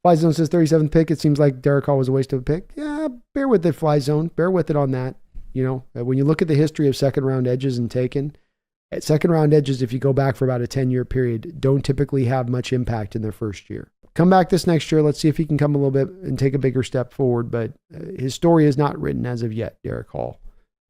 Fly Zone says 37th pick. It seems like Derrick Hall was a waste of a pick. Yeah, bear with it, Fly Zone. Bear with it on that. When you look at the history of second round edges and taken, at second round edges, if you go back for about a 10-year period, don't typically have much impact in their first year. Come back this next year. Let's see if he can come a little bit and take a bigger step forward. But his story is not written as of yet, Derrick Hall.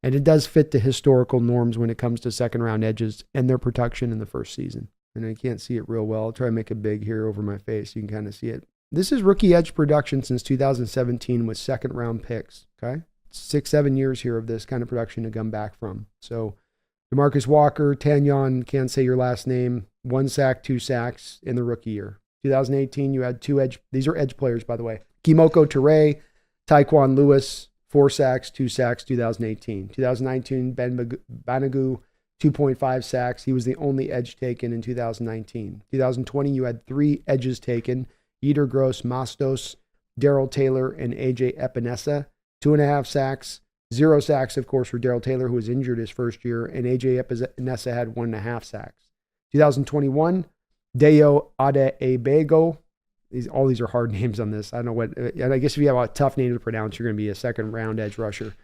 And it does fit the historical norms when it comes to second round edges and their production in the first season. And I can't see it real well. I'll try to make it big here over my face. You can kind of see it. This is rookie edge production since 2017 with second round picks. Okay. 6-7 years here of this kind of production to come back from. So DeMarcus Walker, Tanyan, can't say your last name, 1 sack, 2 sacks in the rookie year. 2018, you had 2 edge. These are edge players, by the way. Kimoko Ture, Taekwon Lewis, 4 sacks, 2 sacks, 2018. 2019, Ben Banogu, 2.5 sacks. He was the only edge taken in 2019. 2020, you had 3 edges taken. Yetur Gross, Mastos, Darrell Taylor, and AJ Epinesa. 2.5 sacks. 0 sacks, of course, for Darrell Taylor, who was injured his first year, and AJ Epinesa had 1.5 sacks. 2021, Deo Adebayo. All these are hard names on this. I don't know what, and I guess if you have a tough name to pronounce, you're going to be a second round edge rusher.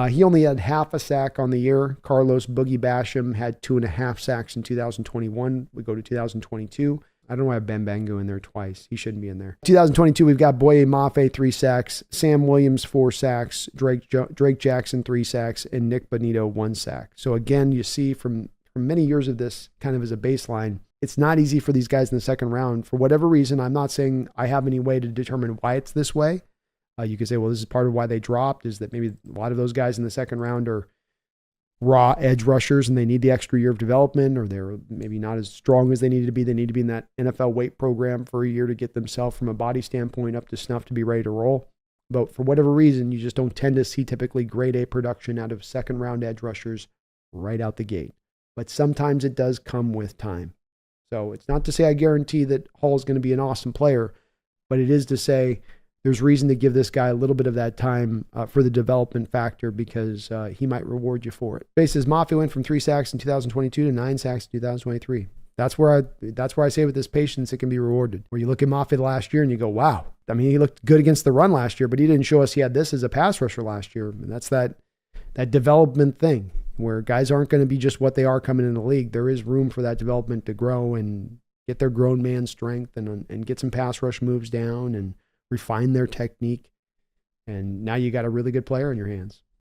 He only had half a sack on the year. Carlos Boogie Basham had 2.5 sacks in 2021. We go to 2022. I don't know why I have Ben Bango in there twice. He shouldn't be in there. 2022, we've got Boye Mafe, 3 sacks. Sam Williams, 4 sacks. Drake Jackson, 3 sacks. And Nick Bonito, 1 sack. So again, you see from many years of this kind of as a baseline, it's not easy for these guys in the second round. For whatever reason, I'm not saying I have any way to determine why it's this way. You could say, well, this is part of why they dropped, is that maybe a lot of those guys in the second round are raw edge rushers and they need the extra year of development, or they're maybe not as strong as they need to be. They need to be in that NFL weight program for a year to get themselves from a body standpoint up to snuff to be ready to roll. But for whatever reason, you just don't tend to see typically grade A production out of second round edge rushers right out the gate. But sometimes it does come with time. So it's not to say I guarantee that Hall is going to be an awesome player, but it is to say there's reason to give this guy a little bit of that time for the development factor, because he might reward you for it. Base says Mafe went from 3 sacks in 2022 to 9 sacks in 2023. That's where I say with this patience, it can be rewarded. Where you look at Mafe last year and you go, wow. I mean, he looked good against the run last year, but he didn't show us he had this as a pass rusher last year. And that's that development thing, where guys aren't going to be just what they are coming in the league. There is room for that development to grow and get their grown man strength and get some pass rush moves down and refine their technique. And now you got a really good player in your hands.